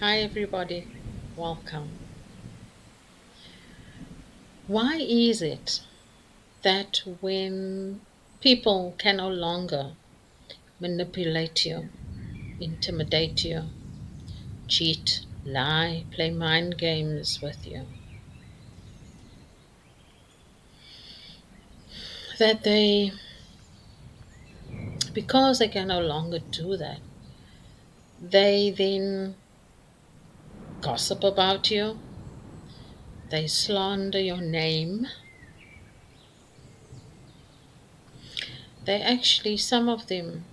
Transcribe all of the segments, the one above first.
Hi, everybody. Welcome. Why is it that when people can no longer manipulate you, intimidate you, cheat, lie, play mind games with you, that because they can no longer do that, they then gossip about you, they slander your name, they actually, some of them,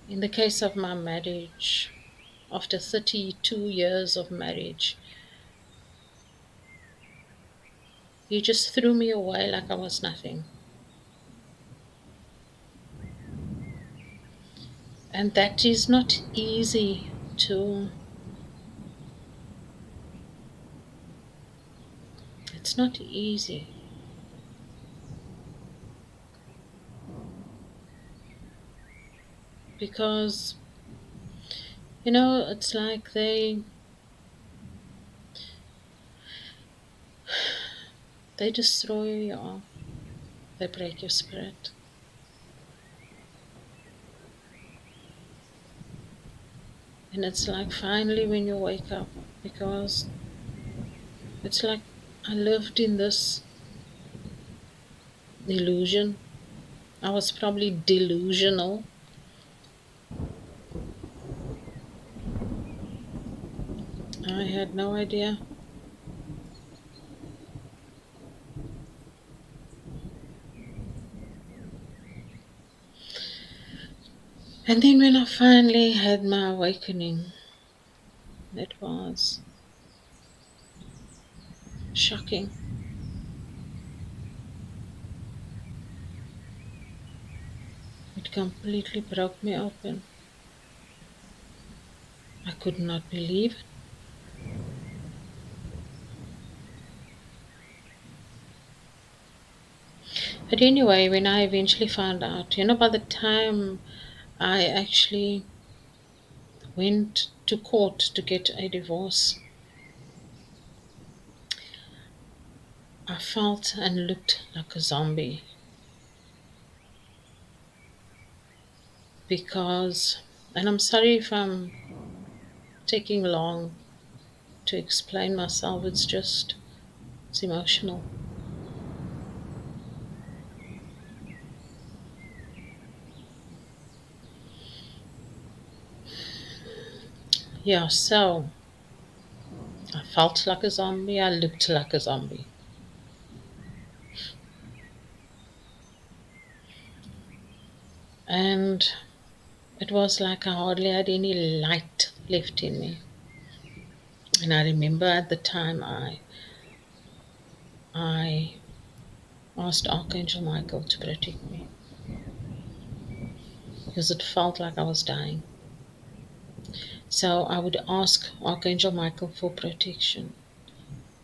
in the case of my marriage, after 32 years of marriage, he just threw me away like I was nothing. And that is not easy to, it's not easy because, it's like they destroy you, they break your spirit. And it's like finally when you wake up, because it's like I lived in this illusion. I was probably delusional. I had no idea. And then when I finally had my awakening, it was shocking. It completely broke me open. I could not believe it. But anyway, when I eventually found out, by the time I actually went to court to get a divorce, I felt and looked like a zombie because, and I'm sorry if I'm taking long to explain myself, it's emotional. Yeah, so I felt like a zombie, I looked like a zombie. And it was like I hardly had any light left in me. And I remember at the time I asked Archangel Michael to protect me because it felt like I was dying. So I would ask Archangel Michael for protection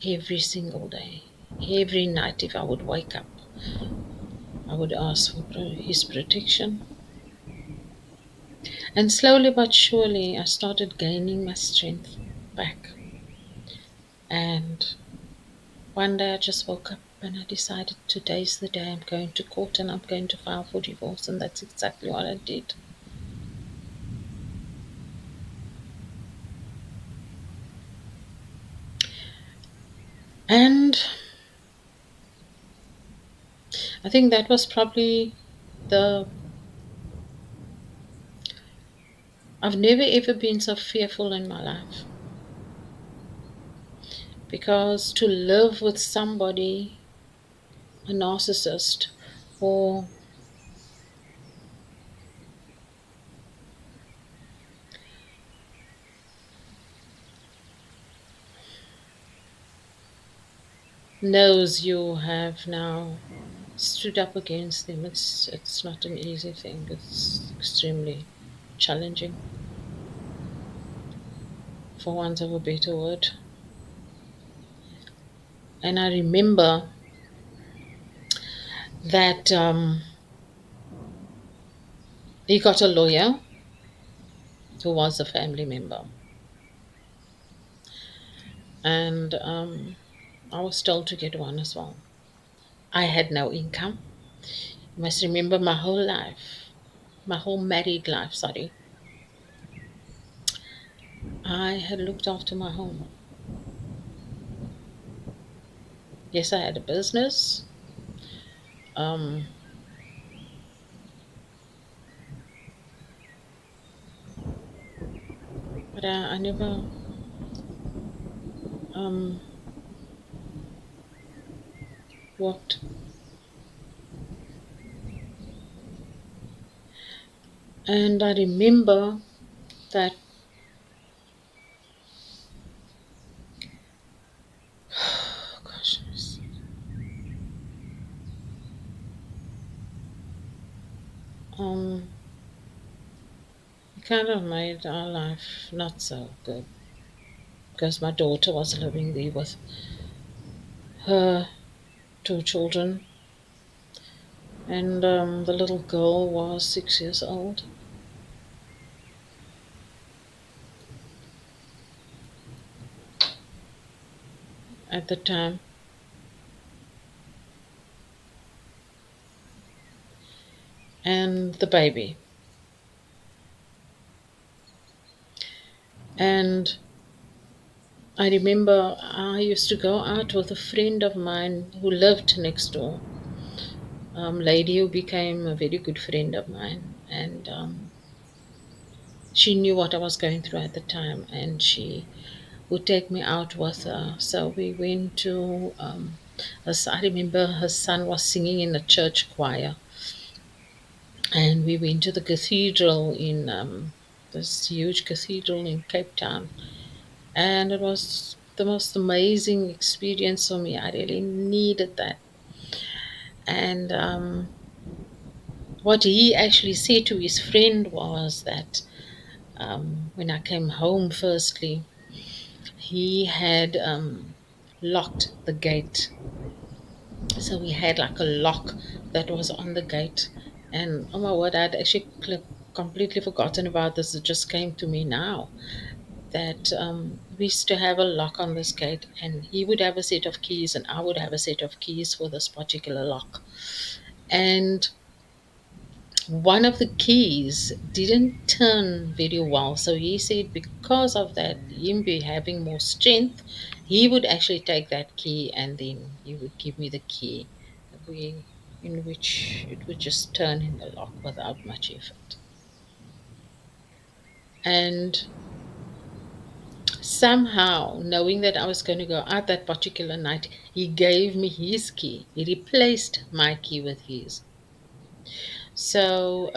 every single day. Every night, if I would wake up, I would ask for his protection. And slowly but surely, I started gaining my strength back. And one day I just woke up and I decided today's the day I'm going to court and I'm going to file for divorce. And that's exactly what I did. And I think that was probably the. I've never ever been so fearful in my life. Because to live with somebody, a narcissist, or knows you have now stood up against them, it's not an easy thing. It's extremely challenging, for want of a better word. And I remember that he got a lawyer who was a family member. And I was told to get one as well. I had no income. You must remember my whole life, my whole married life, sorry. I had looked after my home. Yes, I had a business. Um, but I never um, worked. And I remember that, gosh, um, it kind of made our life not so good because my daughter was living there with her two children, and the little girl was 6 years old at the time. And the baby. And I remember I used to go out with a friend of mine who lived next door, lady who became a very good friend of mine. And she knew what I was going through at the time, and she would take me out with her. So we went to, I remember her son was singing in a church choir, and we went to the cathedral in this huge cathedral in Cape Town. And it was the most amazing experience for me. I really needed that. And what he actually said to his friend was that when I came home, firstly, he had locked the gate. So we had like a lock that was on the gate. And oh my word, I'd actually completely forgotten about this. It just came to me now that we used to have a lock on this gate, and he would have a set of keys, and I would have a set of keys for this particular lock. And one of the keys didn't turn very well. So he said, because of that, him be having more strength, he would actually take that key and then he would give me the key, we, in which it would just turn in the lock without much effort. And somehow, knowing that I was going to go out that particular night, he gave me his key. He replaced my key with his. So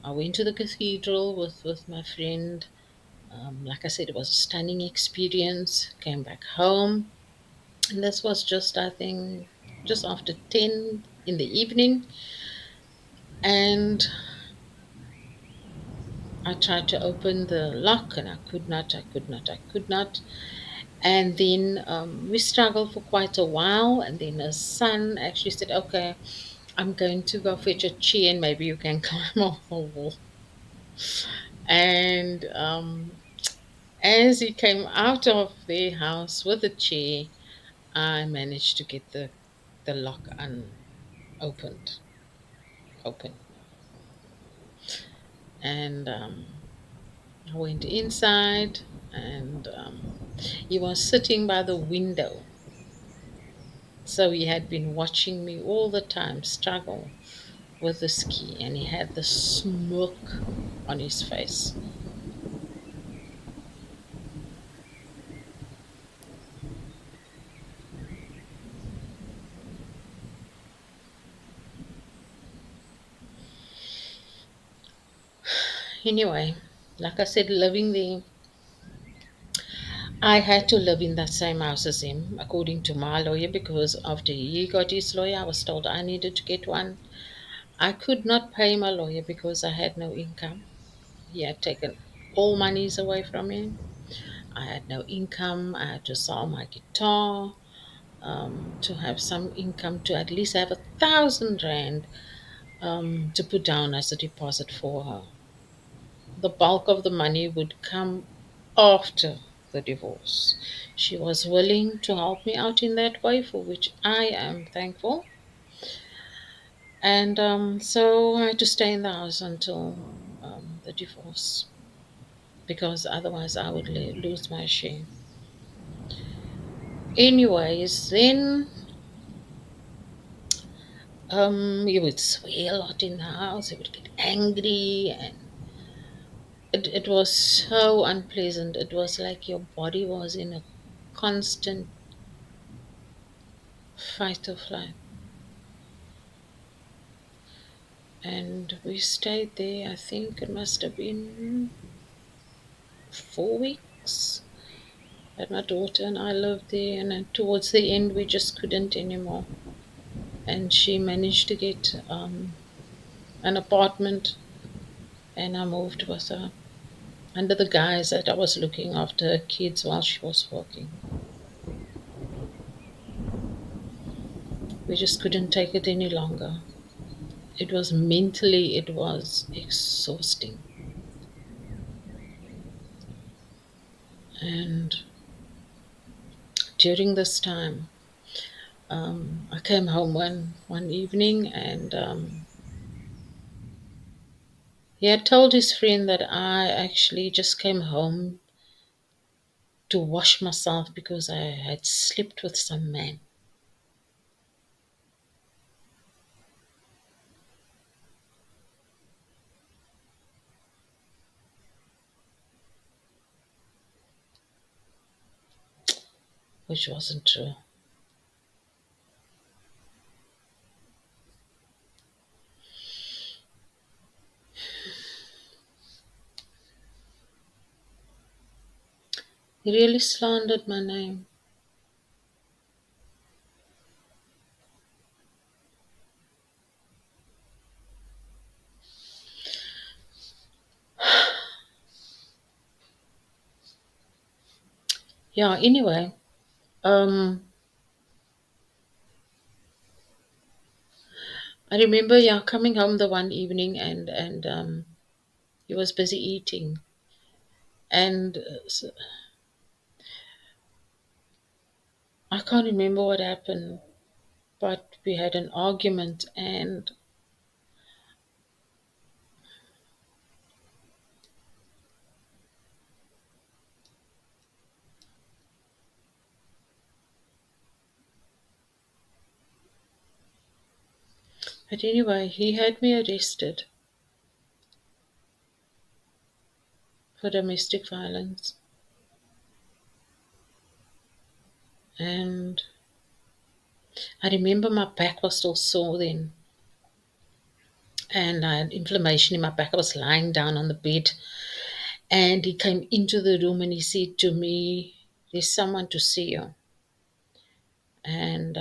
I went to the cathedral with my friend. Like I said, it was a stunning experience. Came back home, and this was just, I think, just after 10 in the evening. And I tried to open the lock, and I could not, I could not, I could not. And then we struggled for quite a while. And then her son actually said, okay, I'm going to go fetch a chair and maybe you can climb off the wall. And as he came out of the house with a chair, I managed to get the lock unopened, open. And I went inside, and he was sitting by the window. So he had been watching me all the time struggle with the ski, and he had the smirk on his face. Anyway, like I said, living there, I had to live in that same house as him, according to my lawyer, because after he got his lawyer, I was told I needed to get one. I could not pay my lawyer because I had no income. He had taken all monies away from me. I had no income. I had to sell my guitar to have some income, to at least have 1,000 rand to put down as a deposit for her. the bulk of the money would come after the divorce. She was willing to help me out in that way, for which I am thankful. And so I had to stay in the house until the divorce, because otherwise I would lose my share. Anyways, then he would swear a lot in the house. He would get angry, and it was so unpleasant. It was like your body was in a constant fight or flight. And we stayed there, I think it must have been 4 weeks that my daughter and I lived there. And then towards the end, we just couldn't anymore. And she managed to get an apartment, and I moved with her under the guise that I was looking after her kids while she was working. We just couldn't take it any longer. It was mentally, it was exhausting. And during this time, I came home one evening, and he had told his friend that I actually just came home to wash myself because I had slept with some man. Which wasn't true. He really slandered my name. Yeah, anyway, um, I remember, yeah, coming home the one evening, and he was busy eating. And I can't remember what happened, but we had an argument. But anyway, he had me arrested for domestic violence. And I remember my back was still sore then, and I had inflammation in my back. I was lying down on the bed, and he came into the room and he said to me, "There's someone to see you." And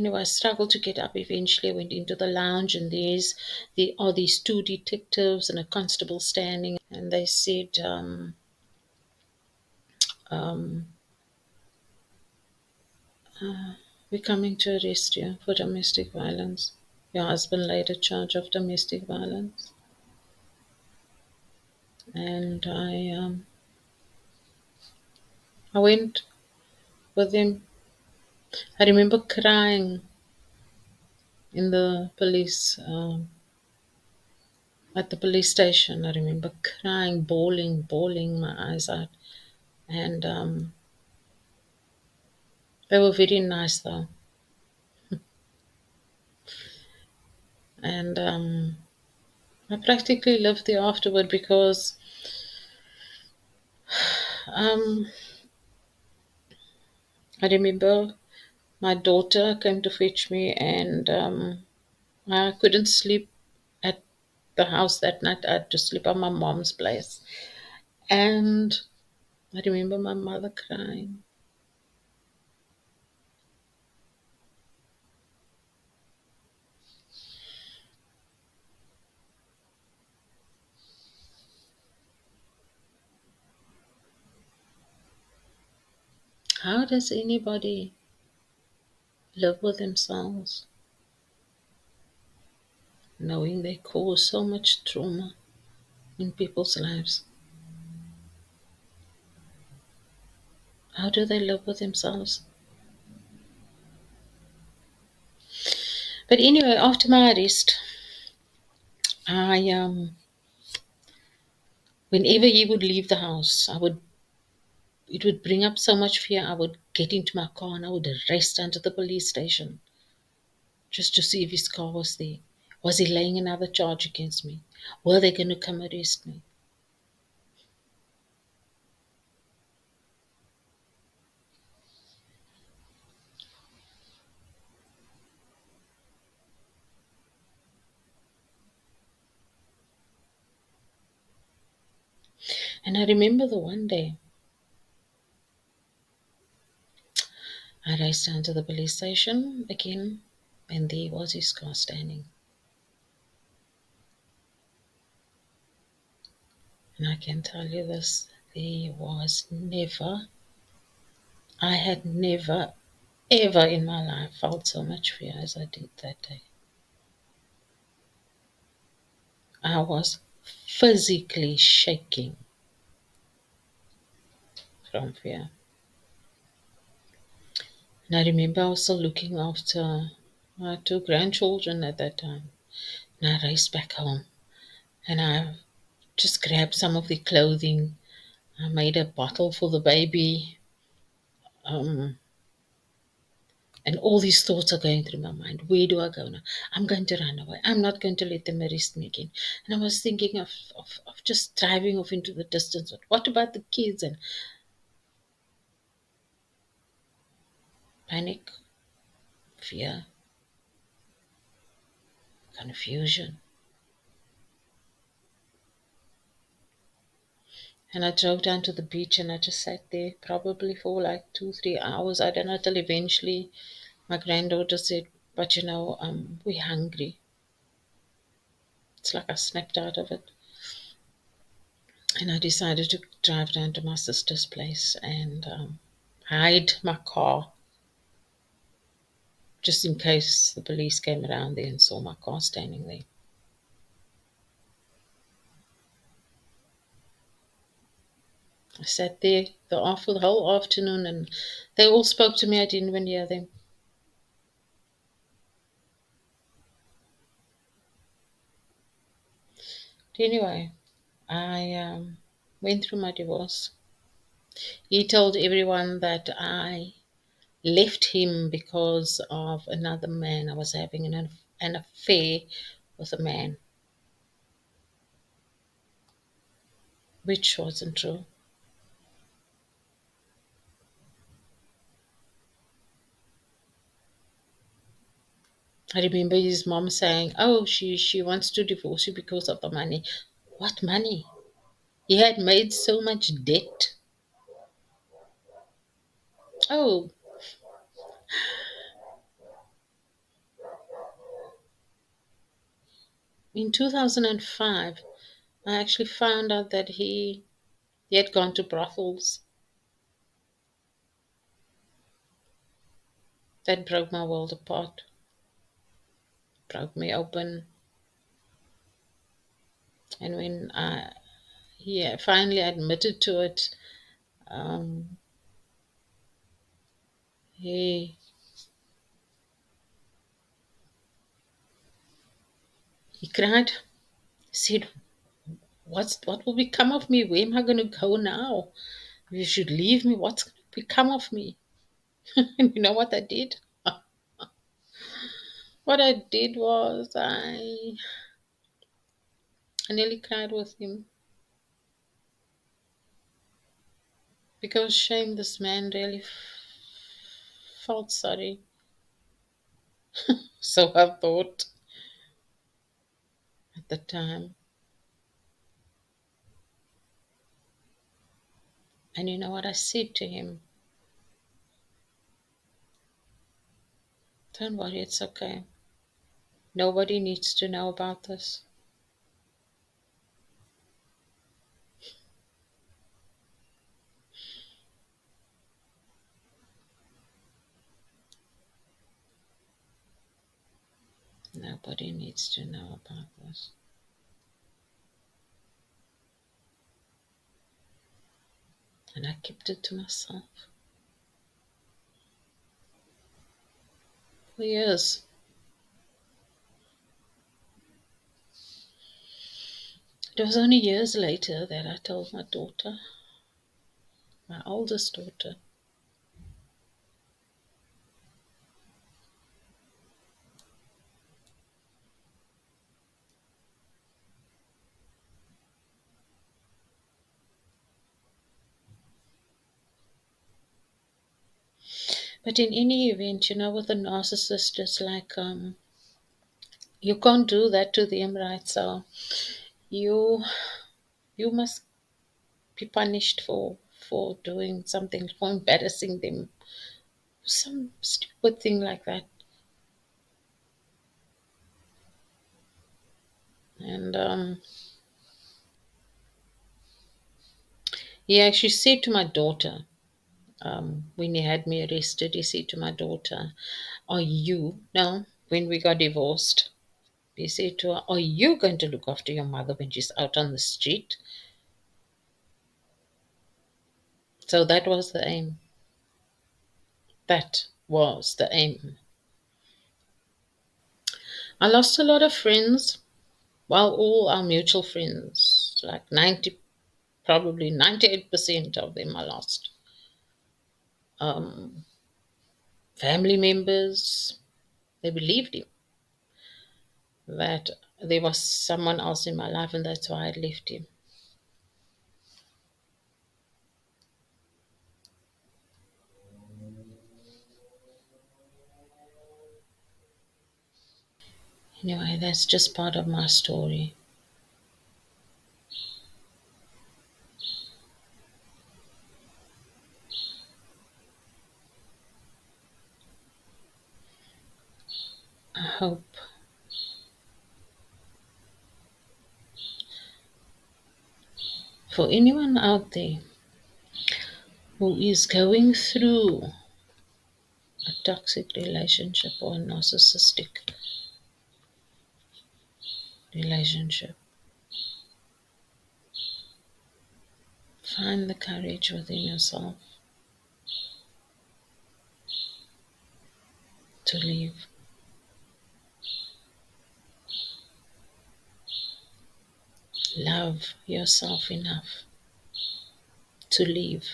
I struggled to get up. Eventually, I went into the lounge, and there are these two detectives and a constable standing, and they said, um, "We're coming to arrest you for domestic violence. Your husband laid a charge of domestic violence." And I went with him. I remember crying in the police at the police station. I remember crying, bawling my eyes out, and they were very nice though. And I practically lived there afterward because um, I remember my daughter came to fetch me, and I couldn't sleep at the house that night. I had to sleep at my mom's place. And I remember my mother crying. How does anybody live with themselves knowing they cause so much trauma, in people's lives? How do they live with themselves? But anyway, after my arrest, I whenever he would leave the house, it would bring up so much fear. I would get into my car and I would race down to the police station just to see if his car was there. Was he laying another charge against me? Were they going to come arrest me? And I remember the one day I raced down to the police station again, and there was his car standing. And I can tell you this, I had never, ever in my life felt so much fear as I did that day. I was physically shaking from fear. And I remember I was still looking after my two grandchildren at that time. And I raced back home and I just grabbed some of the clothing. I made a bottle for the baby. Um, and all these thoughts are going through my mind. Where do I go now? I'm going to run away. I'm not going to let them arrest me again. And I was thinking of just driving off into the distance. But what about the kids? And panic, fear, confusion. And I drove down to the beach and I just sat there probably for like 2, 3 hours. I don't know, till eventually my granddaughter said, but we're hungry. It's like I snapped out of it. And I decided to drive down to my sister's place and hide my car just in case the police came around there and saw my car standing there. I sat there for the whole afternoon and they all spoke to me. I didn't even hear them. But anyway, I went through my divorce. He told everyone that I left him because of another man. I was having an affair with a man, which wasn't true. I remember his mom saying, "Oh, she wants to divorce you because of the money." What money? He had made so much debt. Oh, in 2005, I actually found out that he had gone to brothels. That broke my world apart, broke me open. And when he finally admitted to it, um, he he cried. He said, what will become of me? Where am I going to go now? You should leave me. What's going to become of me? And you know what I did? What I did was I nearly cried with him because shame this man really felt sorry. So I thought at the time. And you know what I said to him? Don't worry, it's okay. Nobody needs to know about this. Nobody needs to know about this. and I kept it to myself for years. It was only years later that I told my daughter, my oldest daughter. But in any event, with a narcissist, it's like you can't do that to them, right? So you you must be punished for doing something, for embarrassing them, some stupid thing like that. And he actually said to my daughter, when he had me arrested, he said to my daughter, "Are you now?" When we got divorced, he said to her, "Are you going to look after your mother when she's out on the street?" So that was the aim. That was the aim. I lost a lot of friends. Well, all our mutual friends, like 90, probably 98% of them I lost. Um, Family members, they believed him that there was someone else in my life and that's why I left him. Anyway, that's just part of my story. I hope for anyone out there who is going through a toxic relationship or a narcissistic relationship, find the courage within yourself to leave. Love yourself enough to leave.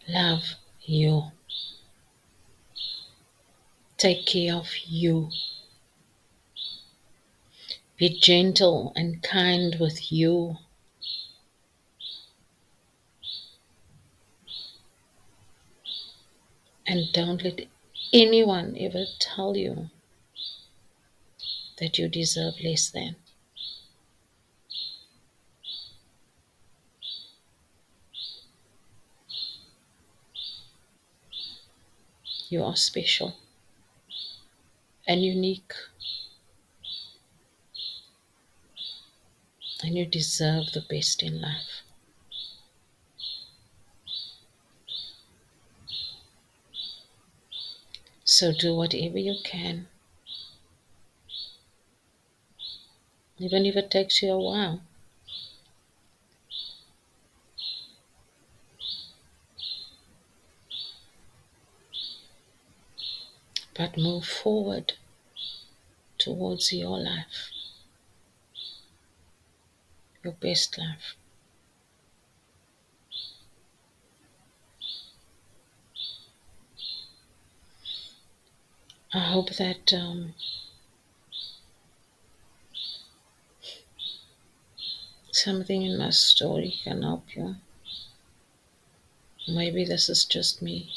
Love you. Take care of you. Be gentle and kind with you. And don't let anyone ever tell you that you deserve less than. You are special and unique, and you deserve the best in life. So do whatever you can, even if it takes you a while. But move forward towards your life, your best life. I hope that something in my story can help you. Maybe this is just me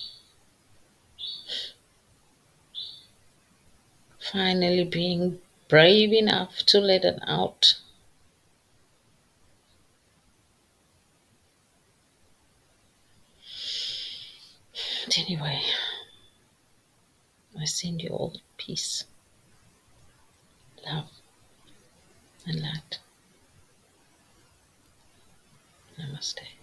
finally being brave enough to let it out. But anyway, I send you all peace, love, and light. Namaste.